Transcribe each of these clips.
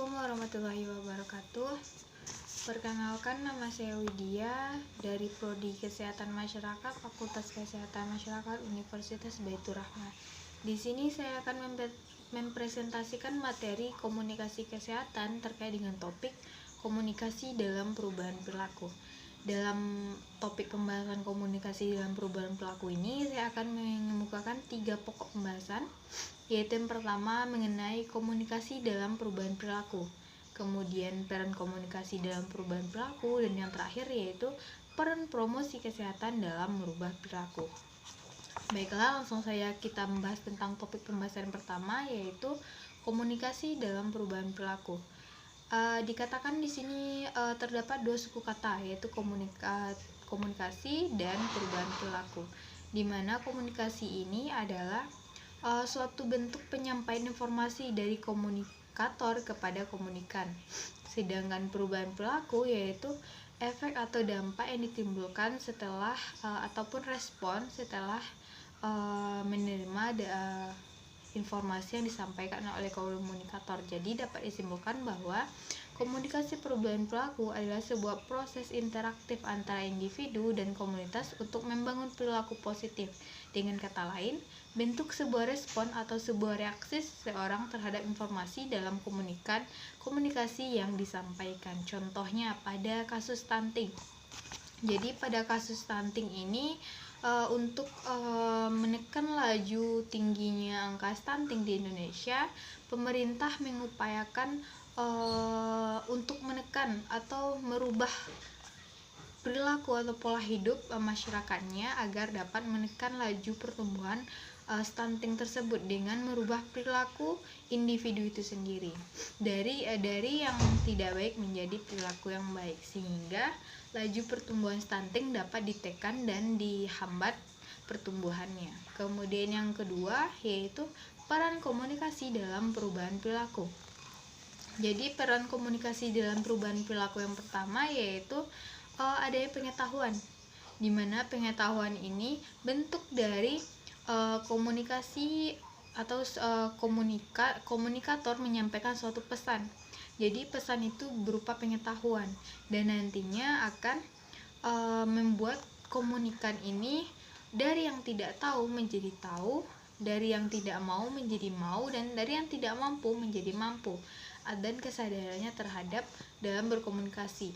Assalamualaikum warahmatullahi wabarakatuh. Perkenalkan, nama saya Widya dari Prodi Kesehatan Masyarakat Fakultas Kesehatan Masyarakat Universitas Baitur Rahman. Di sini saya akan mempresentasikan materi komunikasi kesehatan terkait dengan topik komunikasi dalam perubahan perilaku. Dalam topik pembahasan komunikasi dalam perubahan perilaku ini, saya akan mengemukakan 3 pokok pembahasan, yaitu yang pertama mengenai komunikasi dalam perubahan perilaku, kemudian peran komunikasi dalam perubahan perilaku, dan yang terakhir yaitu peran promosi kesehatan dalam merubah perilaku. Baiklah, langsung saja kita membahas tentang topik pembahasan pertama, yaitu komunikasi dalam perubahan perilaku. Dikatakan di sini terdapat 2 suku kata, yaitu komunikasi dan perubahan perilaku, di mana komunikasi ini adalah suatu bentuk penyampaian informasi dari komunikator kepada komunikan. Sedangkan perubahan perilaku yaitu efek atau dampak yang ditimbulkan setelah ataupun respon setelah menerima informasi yang disampaikan oleh komunikator. Jadi dapat disimpulkan bahwa komunikasi perubahan perilaku adalah sebuah proses interaktif antara individu dan komunitas untuk membangun perilaku positif. Dengan kata lain, bentuk sebuah respon atau sebuah reaksi seseorang terhadap informasi dalam komunikasi yang disampaikan. Contohnya pada kasus stunting. Jadi pada kasus stunting ini untuk menekan laju tingginya angka stunting di Indonesia, pemerintah mengupayakan untuk menekan atau merubah perilaku atau pola hidup masyarakatnya agar dapat menekan laju pertumbuhan stunting tersebut dengan merubah perilaku individu itu sendiri dari yang tidak baik menjadi perilaku yang baik, sehingga laju pertumbuhan stunting dapat ditekan dan dihambat pertumbuhannya. Kemudian yang kedua yaitu peran komunikasi dalam perubahan perilaku. Jadi peran komunikasi dalam perubahan perilaku yang pertama yaitu adanya pengetahuan, di mana pengetahuan ini bentuk dari komunikasi atau komunikator menyampaikan suatu pesan. Jadi pesan itu berupa pengetahuan dan nantinya akan membuat komunikan ini dari yang tidak tahu menjadi tahu, dari yang tidak mau menjadi mau, dan dari yang tidak mampu menjadi mampu, dan kesadarannya terhadap dalam berkomunikasi.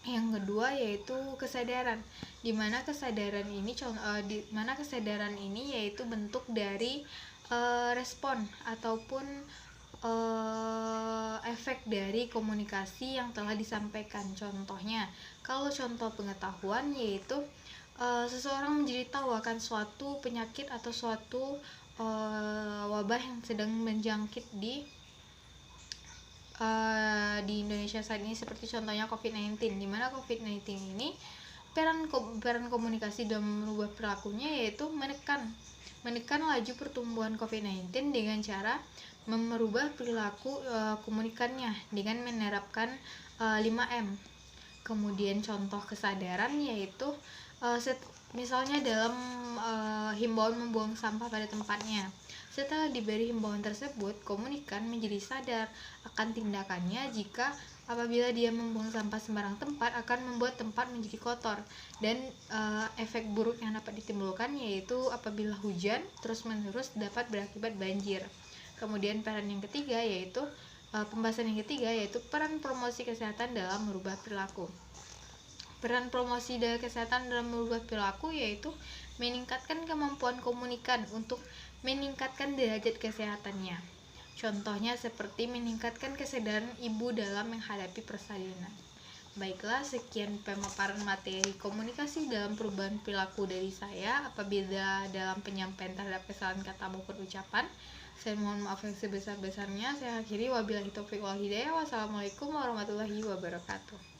Yang kedua yaitu kesadaran, di mana kesadaran ini yaitu bentuk dari respon ataupun efek dari komunikasi yang telah disampaikan. Contohnya, kalau contoh pengetahuan yaitu seseorang menjadi tahu akan suatu penyakit atau suatu wabah yang sedang menjangkit di Indonesia saat ini, seperti contohnya COVID-19, di mana COVID-19 ini peran komunikasi dalam merubah perilakunya yaitu menekan laju pertumbuhan COVID-19 dengan cara merubah perilaku komunikannya dengan menerapkan 5M. Kemudian contoh kesadaran yaitu misalnya dalam himbauan membuang sampah pada tempatnya. Setelah diberi himbauan tersebut, komunikan menjadi sadar akan tindakannya jika apabila dia membuang sampah sembarang tempat akan membuat tempat menjadi kotor, dan efek buruk yang dapat ditimbulkan yaitu apabila hujan terus-menerus dapat berakibat banjir. Kemudian peran yang ketiga yaitu pembahasan yang ketiga yaitu peran promosi kesehatan dalam merubah perilaku. Peran promosi dari kesehatan dalam merubah perilaku yaitu meningkatkan kemampuan komunikan untuk meningkatkan derajat kesehatannya. Contohnya seperti meningkatkan kesadaran ibu dalam menghadapi persalinan. Baiklah, sekian pemaparan materi komunikasi dalam perubahan perilaku dari saya. Apabila dalam penyampaian terhadap kesalahan kata maupun ucapan, saya mohon maaf yang sebesar-besarnya. Saya akhiri, wabillahi taufiq wal hidayah. Wassalamualaikum warahmatullahi wabarakatuh.